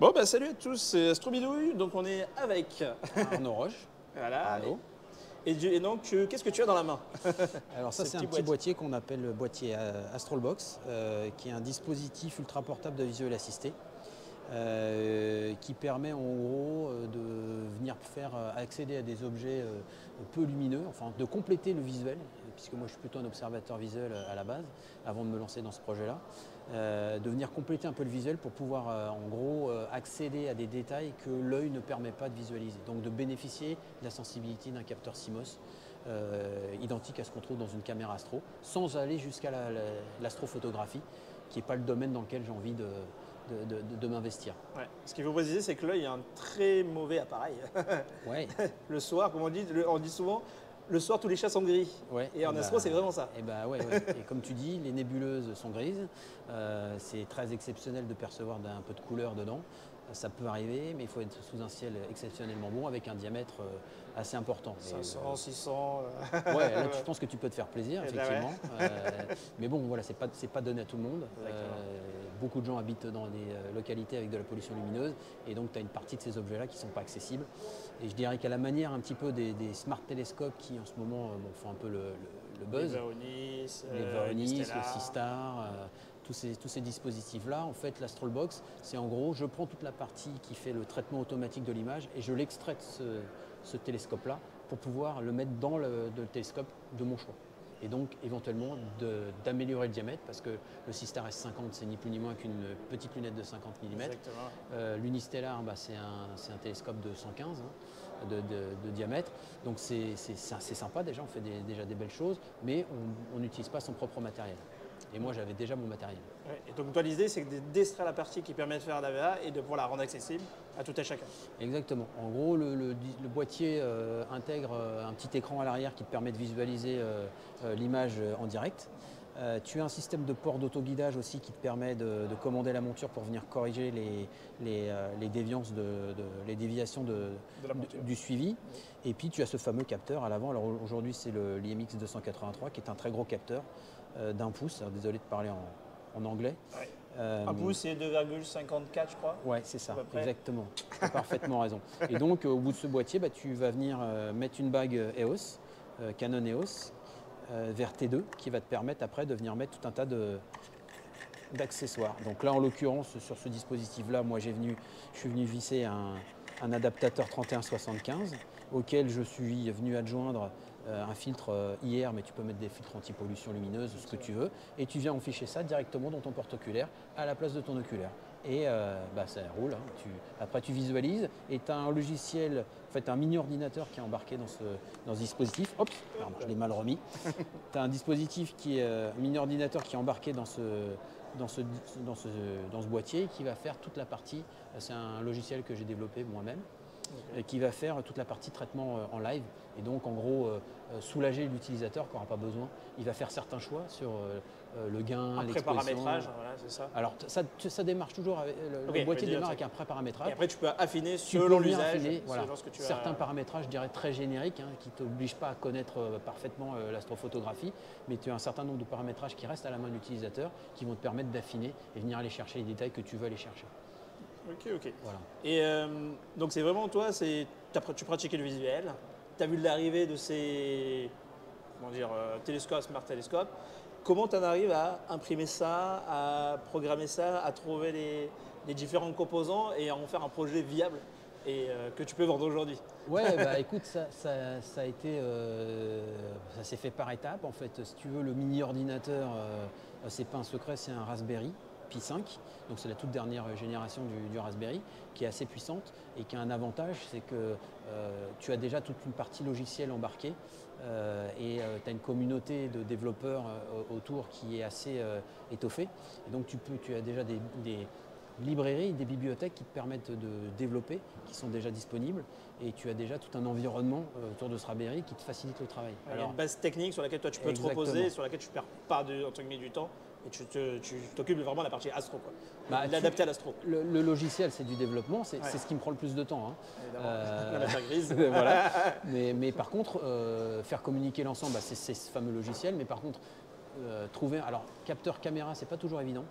Bon, bah salut à tous, c'est Astrobidouille. Donc on est avec. Arnaud Roche. Voilà. Allô. Et donc, qu'est-ce que tu as dans la main? Alors ça, c'est un petit boîtier qu'on appelle le boîtier Astralbox, qui est un dispositif ultra portable de visuel assisté, qui permet en gros de venir faire accéder à des objets peu lumineux, enfin de compléter le visuel, puisque moi je suis plutôt un observateur visuel à la base, avant de me lancer dans ce projet-là, de venir compléter un peu le visuel pour pouvoir en gros accéder à des détails que l'œil ne permet pas de visualiser. Donc de bénéficier de la sensibilité d'un capteur CMOS identique à ce qu'on trouve dans une caméra astro, sans aller jusqu'à l'astrophotographie, qui n'est pas le domaine dans lequel j'ai envie de m'investir. Ouais. Ce qu'il faut préciser, c'est que l'œil est un très mauvais appareil. Ouais. Le soir, comme on dit souvent, le soir tous les chats sont gris. Ouais. Et en astro, c'est vraiment ça. Et bah ouais. Et comme tu dis, les nébuleuses sont grises. C'est très exceptionnel de percevoir un peu de couleur dedans. Ça peut arriver, mais il faut être sous un ciel exceptionnellement bon avec un diamètre assez important. 500, 600. Ouais, là je pense que tu peux te faire plaisir, effectivement. Ouais. Mais bon, voilà, c'est pas donné à tout le monde. Beaucoup de gens habitent dans des localités avec de la pollution lumineuse, et donc tu as une partie de ces objets-là qui ne sont pas accessibles. Et je dirais qu'à la manière un petit peu des smart télescopes qui en ce moment font un peu le buzz. Les Varonis, le Sistar. Tous ces dispositifs-là, en fait, l'Astralbox, c'est en gros, je prends toute la partie qui fait le traitement automatique de l'image et je l'extrais de ce télescope-là pour pouvoir le mettre dans le télescope de mon choix. Et donc, éventuellement, d'améliorer le diamètre, parce que le Sistar S50, c'est ni plus ni moins qu'une petite lunette de 50 mm. L'Unistellar, c'est un télescope de 115 de diamètre. Donc, c'est sympa déjà, on fait déjà des belles choses, mais on n'utilise pas son propre matériel. Et moi, j'avais déjà mon matériel. Ouais, et donc, toi, l'idée, c'est d'extraire la partie qui permet de faire l'AVA et de pouvoir la rendre accessible à tout et chacun. Exactement. En gros, le boîtier intègre un petit écran à l'arrière qui te permet de visualiser l'image en direct. Tu as un système de port d'autoguidage aussi qui te permet de commander la monture pour venir corriger les déviances, les déviations du suivi. Et puis, tu as ce fameux capteur à l'avant. Alors aujourd'hui, c'est l'IMX 283 qui est un très gros capteur d'1 pouce. Alors, désolé de parler en anglais. Ouais. 1 pouce, c'est 2,54, je crois. Ouais, c'est ça, exactement. Tu as parfaitement raison. Et donc, au bout de ce boîtier, tu vas venir mettre une bague EOS, Canon EOS, vers T2, qui va te permettre après de venir mettre tout un tas d'accessoires. Donc là, en l'occurrence, sur ce dispositif-là, moi, je suis venu visser un adaptateur 3175 auquel je suis venu adjoindre un filtre IR, mais tu peux mettre des filtres anti-pollution lumineuse, ce que tu veux, et tu viens enficher ça directement dans ton porte-oculaire à la place de ton oculaire. Et ça roule, hein. Après tu visualises, et tu as un logiciel, en fait un mini ordinateur qui est embarqué dans ce dispositif. Hop, pardon, je l'ai mal remis. Tu as un dispositif qui est un mini ordinateur qui est embarqué dans ce boîtier qui va faire toute la partie, c'est un logiciel que j'ai développé moi-même, qui va faire toute la partie traitement en live et donc en gros soulager l'utilisateur qui n'aura pas besoin. Il va faire certains choix sur le gain, un pré-paramétrage, voilà, c'est ça. Alors ça démarre toujours, le boîtier démarre avec un pré-paramétrage. Et après tu peux affiner selon l'usage, voilà, selon ce que tu as. Certains paramétrages, je dirais très génériques, qui ne t'obligent pas à connaître parfaitement l'astrophotographie, mais tu as un certain nombre de paramétrages qui restent à la main de l'utilisateur, qui vont te permettre d'affiner et venir aller chercher les détails que tu veux aller chercher. Ok. Voilà. Et donc c'est vraiment toi, tu pratiquais le visuel, tu as vu l'arrivée de ces télescopes, smart télescopes. Comment tu en arrives à imprimer ça, à programmer ça, à trouver les différents composants et à en faire un projet viable et que tu peux vendre aujourd'hui? Ouais, écoute, ça s'est fait par étapes. En fait, si tu veux, le mini ordinateur, c'est pas un secret, c'est un Raspberry Pi 5. Donc c'est la toute dernière génération du Raspberry, qui est assez puissante et qui a un avantage, c'est que tu as déjà toute une partie logicielle embarquée et tu as une communauté de développeurs autour qui est assez étoffée. Et donc tu as déjà des librairies, des bibliothèques qui te permettent de développer, qui sont déjà disponibles, et tu as déjà tout un environnement autour de ce Raspberry qui te facilite le travail. Il y a une base technique sur laquelle toi tu peux te reposer, sur laquelle tu ne perds pas du temps. Et tu t'occupes vraiment de la partie astro, l'adapter à l'astro. Le logiciel, c'est du développement, c'est ce qui me prend le plus de temps. Hein. La matière grise. Voilà. Mais par contre, faire communiquer l'ensemble, c'est ce fameux logiciel. Mais par contre, trouver. Alors, capteur caméra, c'est pas toujours évident.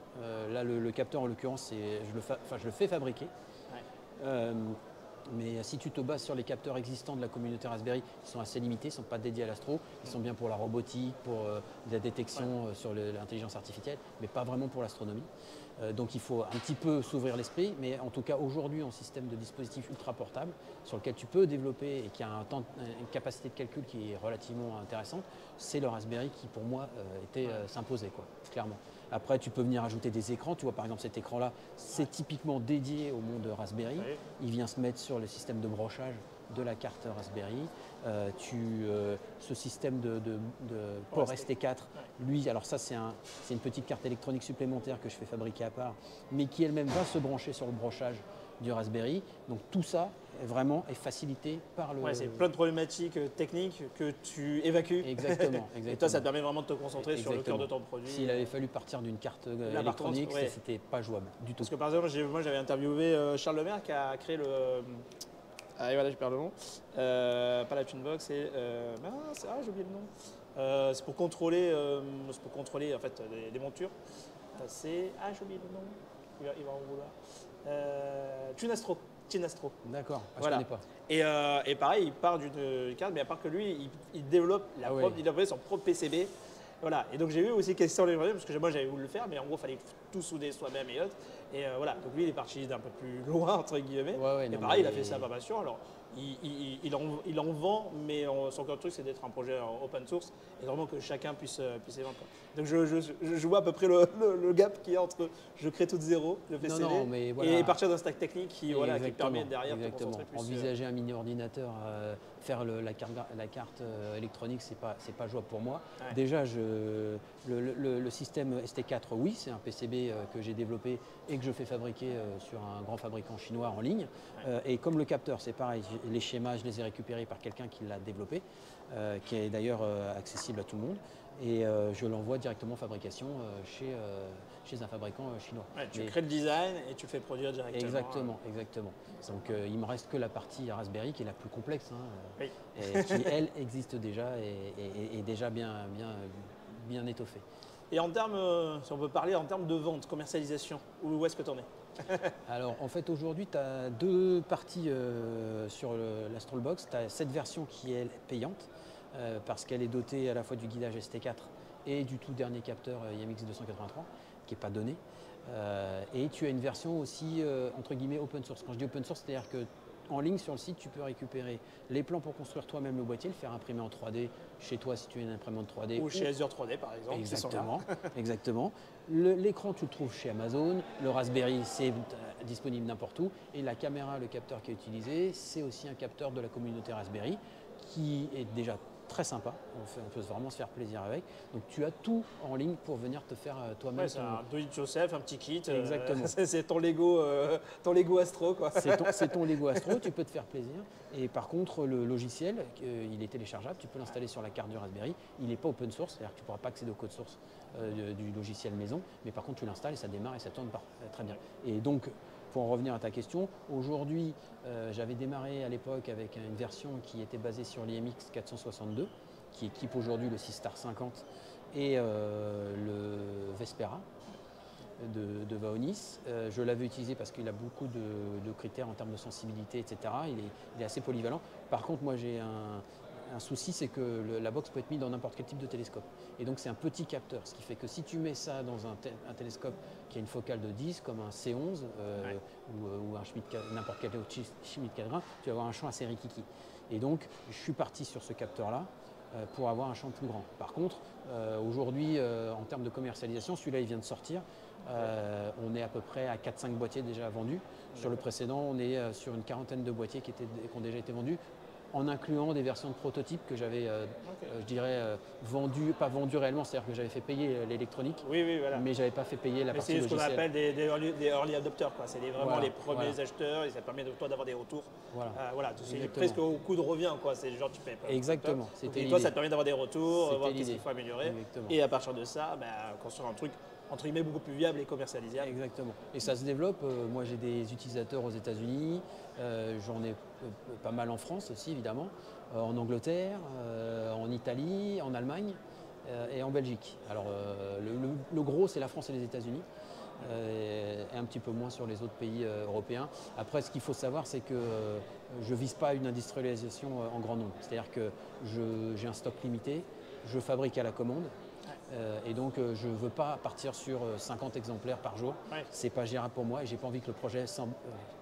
Là, le capteur, en l'occurrence, je le fais fabriquer. Mais si tu te bases sur les capteurs existants de la communauté Raspberry, ils sont assez limités, ils ne sont pas dédiés à l'astro, ils sont bien pour la robotique, pour la détection sur l'intelligence artificielle, mais pas vraiment pour l'astronomie. Donc il faut un petit peu s'ouvrir l'esprit, mais en tout cas aujourd'hui en système de dispositif ultra portable, sur lequel tu peux développer et qui a une capacité de calcul qui est relativement intéressante, c'est le Raspberry qui pour moi s'imposait, quoi, clairement. Après, tu peux venir ajouter des écrans. Tu vois, par exemple, cet écran-là, c'est typiquement dédié au monde Raspberry. Oui. Il vient se mettre sur le système de brochage de la carte Raspberry. Ce système de port ST4, lui, alors ça, c'est une petite carte électronique supplémentaire que je fais fabriquer à part, mais qui elle-même va se brancher sur le brochage du Raspberry. Donc tout ça est facilité par le... Ouais, c'est plein de problématiques techniques que tu évacues. Exactement. Et toi, ça te permet vraiment de te concentrer sur le cœur de ton produit. S'il avait fallu partir d'une carte électronique, c'était pas jouable du tout. Parce que par exemple, moi j'avais interviewé Charles Lemaire qui a créé le... Ah et voilà, je perds le nom. Pas la Tunebox, c'est... j'ai oublié le nom. C'est pour contrôler en fait, des montures. J'ai oublié le nom. Il va en vouloir. Tunastro. D'accord, voilà. Je connais pas. Et pareil, il part d'une carte, mais à part que lui, il développe il a son propre PCB. Voilà. Et donc j'ai eu aussi question les parce que moi j'avais voulu le faire, mais en gros il fallait tout souder soi-même et autres. Et voilà. Donc lui il est parti d'un peu plus loin entre guillemets. Et pareil, il a fait sa formation. Alors il en vend, mais son cœur de truc c'est d'être un projet open source et vraiment que chacun puisse y vendre. Donc je vois à peu près le gap qu'il y a entre je crée tout de zéro, le PCB, et partir d'un stack technique qui permet derrière de te concentrer plus. Envisager un mini ordinateur, faire la carte électronique, c'est pas jouable pour moi. Ouais. Déjà, le système ST4, oui, c'est un PCB que j'ai développé et que je fais fabriquer sur un grand fabricant chinois en ligne. Et comme le capteur, c'est pareil, les schémas, je les ai récupérés par quelqu'un qui l'a développé, qui est d'ailleurs accessible à tout le monde. Et je l'envoie directement en fabrication chez un fabricant chinois. Ouais, tu crées le design et tu le fais produire directement. Exactement. Donc il ne me reste que la partie Raspberry qui est la plus complexe, et qui elle existe déjà et est déjà bien étoffée. Et en termes, si on peut parler en termes de vente, commercialisation, où est-ce que tu en es? Alors en fait aujourd'hui tu as deux parties sur l'Astrolbox. Tu as cette version qui est payante parce qu'elle est dotée à la fois du guidage ST4 et du tout dernier capteur IMX283 qui n'est pas donné. Et tu as une version aussi entre guillemets open source. Quand je dis open source, c'est-à-dire que en ligne sur le site, tu peux récupérer les plans pour construire toi-même le boîtier, le faire imprimer en 3D chez toi si tu as une imprimante 3D. Ou chez Azure 3D par exemple. Exactement. L'écran, tu le trouves chez Amazon. Le Raspberry, c'est disponible n'importe où. Et la caméra, le capteur qui est utilisé, c'est aussi un capteur de la communauté Raspberry qui est déjà très sympa. On peut vraiment se faire plaisir avec. Donc tu as tout en ligne pour venir te faire toi-même. C'est un do it yourself, un petit kit. Exactement. C'est ton Lego Astro, quoi. C'est ton Lego Astro, tu peux te faire plaisir. Et par contre, le logiciel, il est téléchargeable, tu peux l'installer sur la carte du Raspberry. Il n'est pas open source, c'est-à-dire que tu ne pourras pas accéder au code source du logiciel maison, mais par contre tu l'installes et ça démarre et ça tourne très bien. Et donc, pour en revenir à ta question, aujourd'hui, j'avais démarré à l'époque avec une version qui était basée sur l'IMX 462, qui équipe aujourd'hui le Sistar 50 et le Vespera de Vaonis. Je l'avais utilisé parce qu'il a beaucoup de critères en termes de sensibilité, etc. Il est assez polyvalent. Par contre, moi j'ai un souci, c'est que la box peut être mise dans n'importe quel type de télescope. Et donc c'est un petit capteur, ce qui fait que si tu mets ça dans un télescope qui a une focale de 10, comme un C11 ou un n'importe quel autre Schmidt-Cassegrain, tu vas avoir un champ assez rikiki. Et donc je suis parti sur ce capteur-là pour avoir un champ plus grand. Par contre, aujourd'hui, en termes de commercialisation, celui-là il vient de sortir. On est à peu près à 4-5 boîtiers déjà vendus. Sur le précédent, on est sur une quarantaine de boîtiers qui ont déjà été vendus, en incluant des versions de prototypes que j'avais, je dirais, vendues, pas vendues réellement, c'est-à-dire que j'avais fait payer l'électronique, mais je n'avais pas fait payer la partie logicielle. C'est ce qu'on appelle des early adopters, quoi. C'est vraiment les premiers acheteurs et ça permet de toi d'avoir des retours. C'est presque au coût de revient, quoi. C'est genre tu payes pas. Exactement. Et toi, ça te permet d'avoir des retours, voir qu'est-ce qu'il faut améliorer. Et à partir de ça, construire un truc entre guillemets beaucoup plus viable et commercialisable. Exactement. Et ça se développe. Moi, j'ai des utilisateurs aux États-Unis, j'en ai pas mal en France aussi, évidemment, en Angleterre, en Italie, en Allemagne et en Belgique. Alors, le gros, c'est la France et les États-Unis. et un petit peu moins sur les autres pays européens. Après, ce qu'il faut savoir, c'est que je ne vise pas une industrialisation en grand nombre. C'est-à-dire que j'ai un stock limité, je fabrique à la commande. Et donc, je ne veux pas partir sur 50 exemplaires par jour. Ouais. C'est pas gérable pour moi et j'ai pas envie que le projet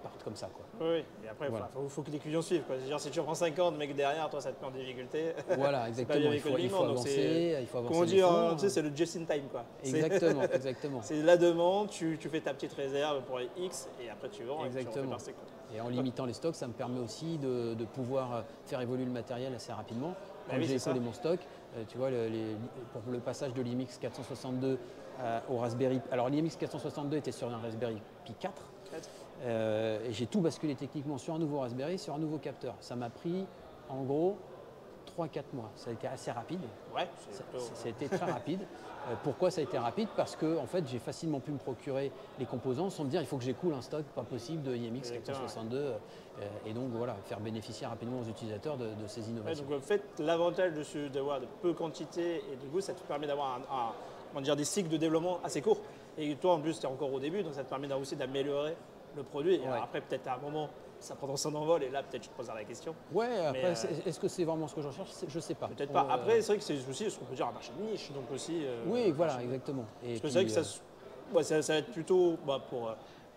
parte comme ça, quoi. Oui, et après, il Voilà. faut que les clients suivent, quoi. C'est-à-dire, si tu prends 50 mecs derrière, toi, ça te met en difficulté. Voilà, exactement. Il faut avancer, Comment les dire, fonds. tu sais, c'est le just in time, quoi. Exactement, exactement. C'est la demande, tu fais ta petite réserve pour les X et après tu vends et tu Exactement. refais passer, quoi. Et en limitant les stocks, ça me permet aussi de pouvoir faire évoluer le matériel assez rapidement. Quand oui, j'ai c'est écoulé ça. mon stock, tu vois, pour le passage de l'IMX 462 au Raspberry. Alors l'IMX 462 était sur un Raspberry Pi 4. Et j'ai tout basculé techniquement sur un nouveau Raspberry, sur un nouveau capteur. Ça m'a pris en gros 3-4 mois. Ça a été assez rapide. Ouais, Ça a été très rapide. Pourquoi ça a été rapide? Parce que en fait, j'ai facilement pu me procurer les composants sans me dire il faut que j'écoule un stock pas possible de IMX 462 et donc voilà, faire bénéficier rapidement aux utilisateurs de ces innovations. donc en fait, l'avantage d'avoir de peu quantité et du coup, ça te permet d'avoir comment dire, des cycles de développement assez courts. Et toi, en plus, tu es encore au début, donc ça te permet aussi d'améliorer le produit. Et alors après, peut-être à un moment, ça prendra son envol et là, peut-être, je te poserai la question. Ouais, après, est-ce que c'est vraiment ce que je recherche? Je ne sais pas. Peut-être pas. Après, c'est vrai que c'est aussi ce qu'on peut dire un marché de niche, donc aussi. Oui, voilà, exactement. Et parce que c'est vrai que ça va être plutôt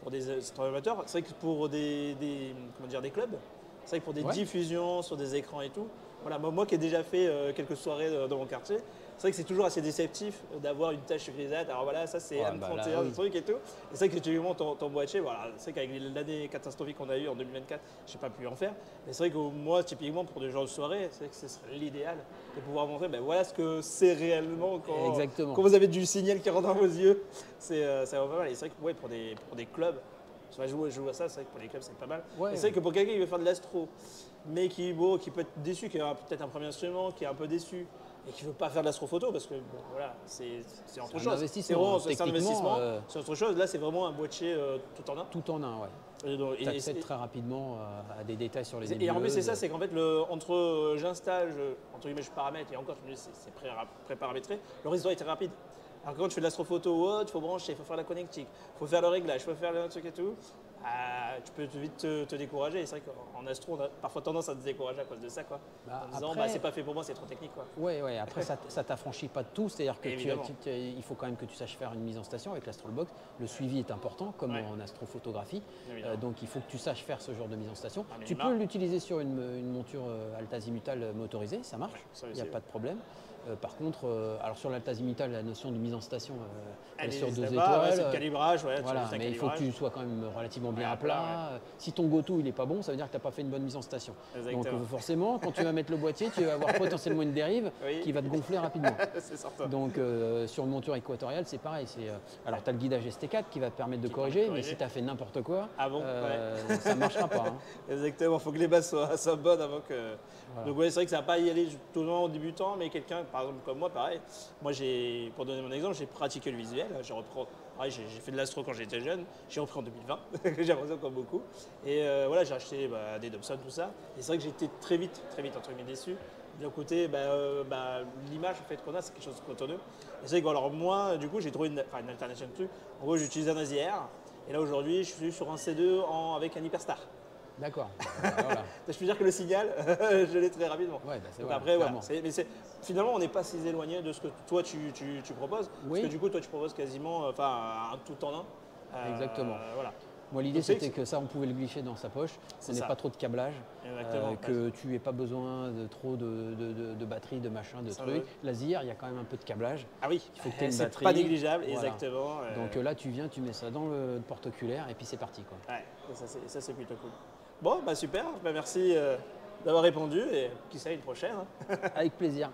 pour des amateurs. C'est vrai que pour comment dire, des clubs, c'est vrai que pour des diffusions sur des écrans et tout, voilà, moi qui ai déjà fait quelques soirées dans mon quartier, c'est vrai que c'est toujours assez déceptif d'avoir une tâche grisâtre. Alors voilà, ça c'est M31, le truc et tout. Et c'est vrai que tu montes ton boîtier, voilà, c'est vrai qu'avec l'année catastrophique qu'on a eue en 2024, je n'ai pas pu en faire. Mais c'est vrai que moi, typiquement, pour des genres de soirée, c'est vrai que ce serait l'idéal de pouvoir montrer voilà ce que c'est réellement quand vous avez du signal qui rentre dans vos yeux. C'est vraiment pas mal. Et c'est vrai que pour des clubs, je vois ça, c'est vrai que pour les clubs, c'est pas mal. Et c'est vrai que pour quelqu'un qui veut faire de l'astro, mais qui peut être déçu, qui a peut-être un premier instrument, qui est un peu déçu, et qui ne veut pas faire de l'astrophoto parce que voilà, c'est autre chose. C'est un investissement. C'est autre chose. Là, c'est vraiment un boîtier tout en un. Tout en un, ouais. Tu accèdes très rapidement à des détails sur les nébuleuses. Et en plus, c'est ça, c'est qu'en fait, entre j'installe, entre guillemets, je paramètre et encore, c'est pré-paramétré, le résultat est très rapide. Alors quand tu fais de l'astrophoto, il faut brancher, il faut faire la connectique, il faut faire le réglage, il faut faire le truc et tout, tu peux vite te décourager. Et c'est vrai qu'en astro, on a parfois tendance à se décourager à cause de ça, quoi. En disant, c'est pas fait pour moi, c'est trop technique, quoi. Ouais. Après, ça t'affranchit pas de tout. C'est-à-dire que il faut quand même que tu saches faire une mise en station avec l'Astrolbox. Le suivi est important, comme en astrophotographie. Donc, il faut que tu saches faire ce genre de mise en station. Tu peux l'utiliser sur une monture altazimutal motorisée, ça marche, il n'y a pas de problème. Par contre, alors sur l'altazimutal, la notion de mise en station est sur 2 étoiles. C'est le calibrage, voilà, mais il faut que tu sois quand même relativement bien à plat. Si ton go-to il n'est pas bon, ça veut dire que tu n'as pas fait une bonne mise en station. Donc forcément, quand tu vas mettre le boîtier, tu vas avoir potentiellement une dérive qui va te gonfler rapidement. C'est certain. Donc sur une monture équatoriale, c'est pareil. Alors tu as le guidage ST4 qui va te permettre de corriger, mais si tu as fait n'importe quoi, ça ne marchera pas. Hein. Exactement, il faut que les bases soient bonnes avant que… Voilà. Donc c'est vrai que ça ne va pas y aller tout le monde débutant, mais quelqu'un, par exemple comme moi, pareil. Moi, pour donner mon exemple, j'ai pratiqué le visuel. J'ai fait de l'astro quand j'étais jeune. J'ai repris en 2020, j'ai l'impression comme beaucoup. Et voilà, j'ai acheté des Dobson, tout ça. Et c'est vrai que j'ai été très vite, entre guillemets, déçu. D'un côté, l'image en fait, qu'on a, c'est quelque chose de cotonneux. Et c'est vrai que alors, moi, du coup, j'ai trouvé une alternative de truc. En gros, j'utilise un ASIR. Et là, aujourd'hui, je suis sur un C2 avec un Hyperstar. D'accord. Voilà. Je peux dire que le signal, je l'ai très rapidement. Ouais, donc après, voilà. Finalement, on n'est pas si éloigné de ce que toi, tu proposes. Parce que du coup, toi, tu proposes quasiment un tout en un. Exactement. Voilà. Moi, l'idée, c'était que ça, on pouvait le glisser dans sa poche. Ce n'est pas trop de câblage. Que tu n'aies pas besoin de trop de batterie, de machin, de trucs. L'ASIR, il y a quand même un peu de câblage. Ah oui, il faut que tu aies une batterie. Pas négligeable, voilà. exactement. Donc là, tu viens, tu mets ça dans le porte-oculaire et puis c'est parti, quoi. Ouais, ça, c'est plutôt cool. Bon, super. Merci d'avoir répondu et qui sait, une prochaine. Avec plaisir.